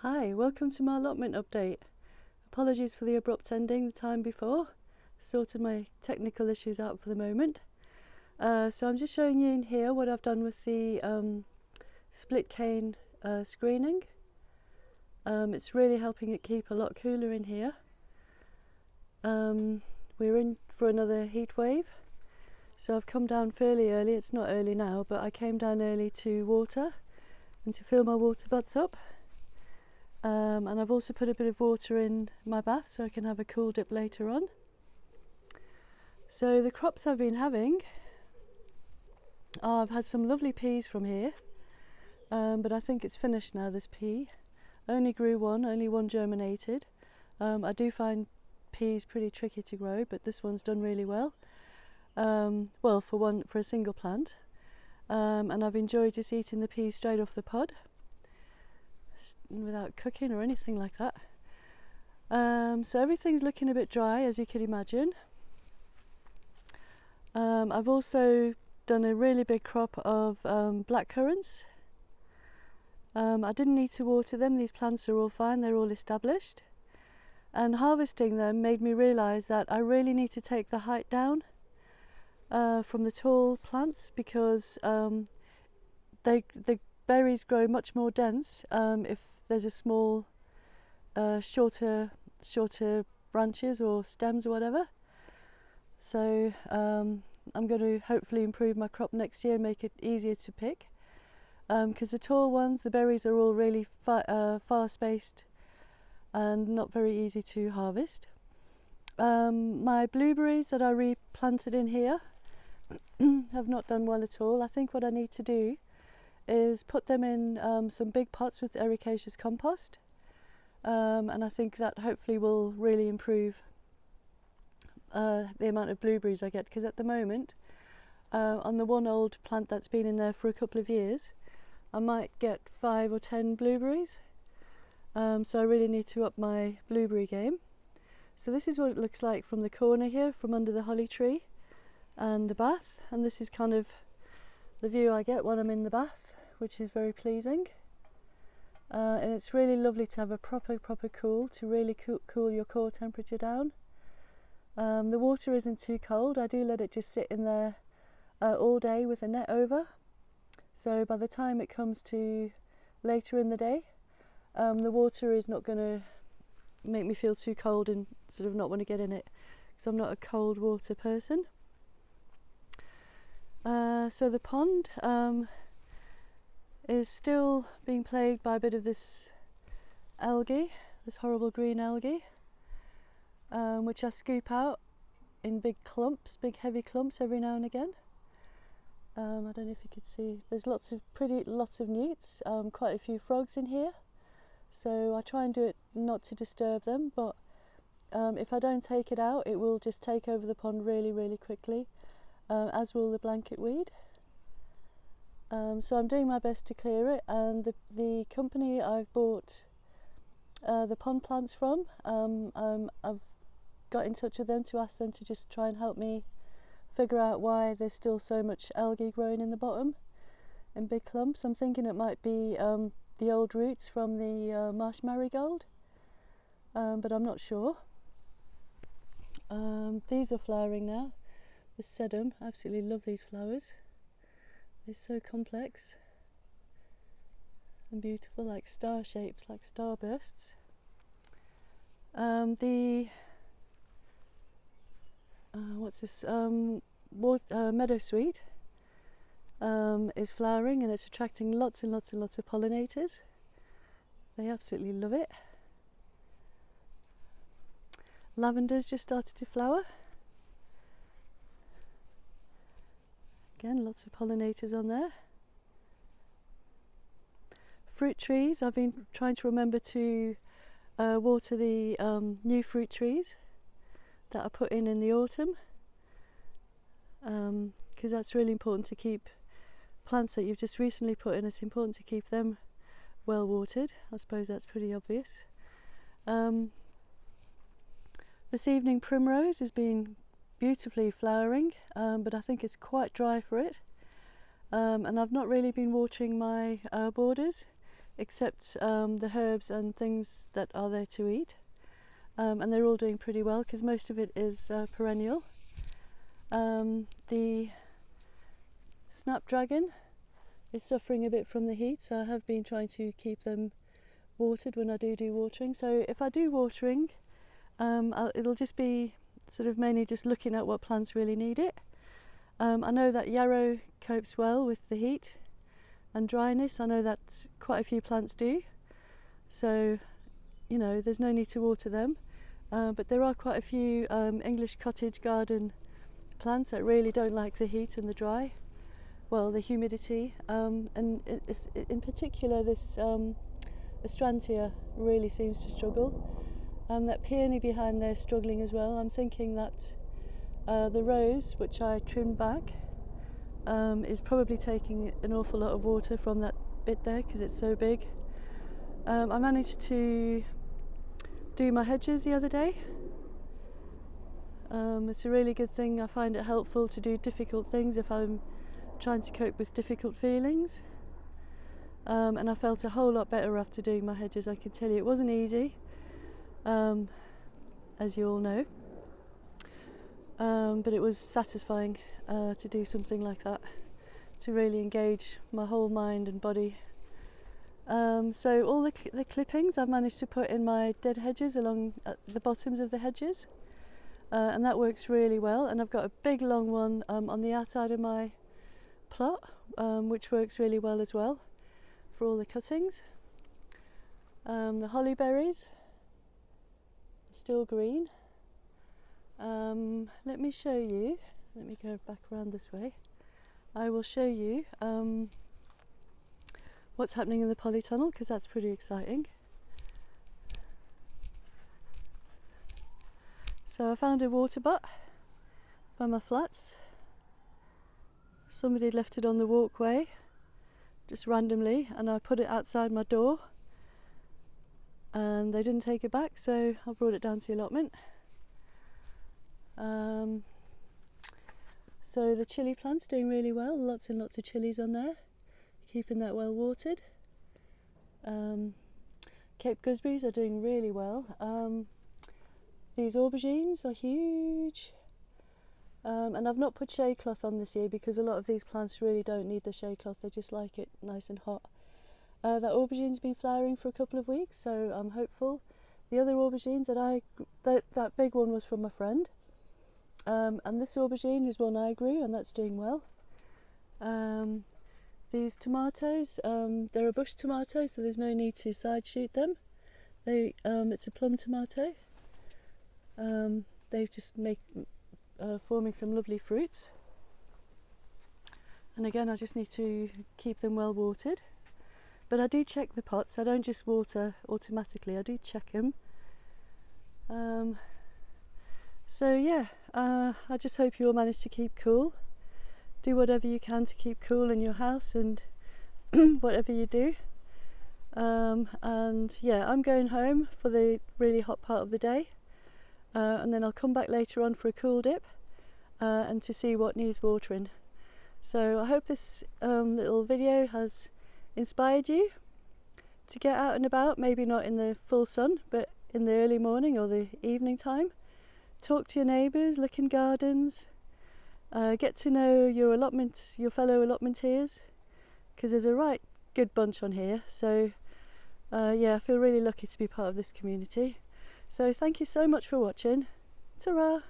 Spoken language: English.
Hi, welcome to my allotment update. Apologies for the abrupt ending the time before. Sorted my technical issues out for the moment. So I'm just showing you in here what I've done with the split cane screening. It's really helping it keep a lot cooler in here. We're in for another heat wave. So I've come down fairly early. It's not early now, but I came down early to water and to fill my water butts up. And I've also put a bit of water in my bath so I can have a cool dip later on. So the crops I've been having, I've had some lovely peas from here, but I think it's finished now, this pea. Only grew one, only one germinated. I do find peas pretty tricky to grow, but this one's done really well. Well, for a single plant. And I've enjoyed just eating the peas straight off the pod, without cooking or anything like that. So everything's looking a bit dry, as you can imagine. I've also done a really big crop of black currants. I didn't need to water them, these plants are all fine, they're all established. And harvesting them made me realise that I really need to take the height down from the tall plants, because the berries grow much more dense if there's a small, shorter branches or stems or whatever. So I'm going to hopefully improve my crop next year and make it easier to pick. Because the tall ones, the berries are all really far spaced and not very easy to harvest. My blueberries that I replanted in here have not done well at all. I think what I need to do is put them in some big pots with ericaceous compost, and I think that hopefully will really improve the amount of blueberries I get, because at the moment on the one old plant that's been in there for a couple of years I might get 5 or 10 blueberries, so I really need to up my blueberry game. So this is what it looks like from the corner here, from under the holly tree and the bath, and this is kind of the view I get when I'm in the bath, which is very pleasing. And it's really lovely to have a proper cool, to really cool your core temperature down. The water isn't too cold. I do let it just sit in there all day with a net over, so by the time it comes to later in the day, the water is not going to make me feel too cold and sort of not want to get in it, because I'm not a cold water person. So the pond is still being plagued by a bit of this algae, this horrible green algae, which I scoop out in big clumps, big heavy clumps every now and again. I don't know if you could see, there's lots of newts, quite a few frogs in here, so I try and do it not to disturb them, but if I don't take it out it will just take over the pond really quickly, as will the blanket weed. So I'm doing my best to clear it, and the company I've bought the pond plants from, I've got in touch with them to ask them to just try and help me figure out why there's still so much algae growing in the bottom in big clumps. I'm thinking it might be the old roots from the marsh marigold, but I'm not sure. These are flowering now, the sedum. I absolutely love these flowers. They're so complex and beautiful, like star shapes, like starbursts. What's this? Meadowsweet is flowering, and it's attracting lots and lots of pollinators. They absolutely love it. Lavender's just started to flower. Again, lots of pollinators on there. Fruit trees, I've been trying to remember to water the new fruit trees that I put in the autumn, because that's really important to keep plants that you've just recently put in. It's important to keep them well watered. I suppose that's pretty obvious. This evening primrose has been beautifully flowering, but I think it's quite dry for it, and I've not really been watering my borders, except the herbs and things that are there to eat, and they're all doing pretty well because most of it is perennial. The snapdragon is suffering a bit from the heat, so I have been trying to keep them watered when I do watering. So if I do watering, it'll just be sort of mainly just looking at what plants really need it. I know that yarrow copes well with the heat and dryness. I know that quite a few plants do, so you know there's no need to water them, but there are quite a few English cottage garden plants that really don't like the heat and the humidity, and in particular this Astrantia really seems to struggle. That peony behind there is struggling as well. I'm thinking that the rose, which I trimmed back, is probably taking an awful lot of water from that bit there because it's so big. I managed to do my hedges the other day. It's a really good thing. I find it helpful to do difficult things if I'm trying to cope with difficult feelings, and I felt a whole lot better after doing my hedges. I can tell you it wasn't easy, as you all know, but it was satisfying to do something like that, to really engage my whole mind and body. So all the clippings I've managed to put in my dead hedges along at the bottoms of the hedges, and that works really well. And I've got a big long one on the outside of my plot, which works really well as well for all the cuttings. The holly berries are still green. Let me show you, let me go back around this way. I will show you what's happening in the polytunnel, because that's pretty exciting. So I found a water butt by my flats. Somebody left it on the walkway just randomly, and I put it outside my door and they didn't take it back, so I brought it down to the allotment. So the chilli plant's doing really well, lots and lots of chilies on there, keeping that well watered. Cape gooseberries are doing really well. These aubergines are huge, and I've not put shade cloth on this year because a lot of these plants really don't need the shade cloth, they just like it nice and hot. That aubergine's been flowering for a couple of weeks, so I'm hopeful. The other aubergines that big one was from a friend, and this aubergine is one I grew, and that's doing well. These tomatoes, they're a bush tomato, so there's no need to side shoot them. It's a plum tomato. They've just forming some lovely fruits, and again I just need to keep them well watered. But I do check the pots, I don't just water automatically, I do check them. So yeah, I just hope you all manage to keep cool. Do whatever you can to keep cool in your house and whatever you do. And yeah, I'm going home for the really hot part of the day, and then I'll come back later on for a cool dip and to see what needs watering. So I hope this little video has inspired you to get out and about, maybe not in the full sun, but in the early morning or the evening time. Talk to your neighbours, look in gardens, get to know your fellow allotmenteers, because there's a right good bunch on here. So yeah, I feel really lucky to be part of this community. So thank you so much for watching. Ta-ra!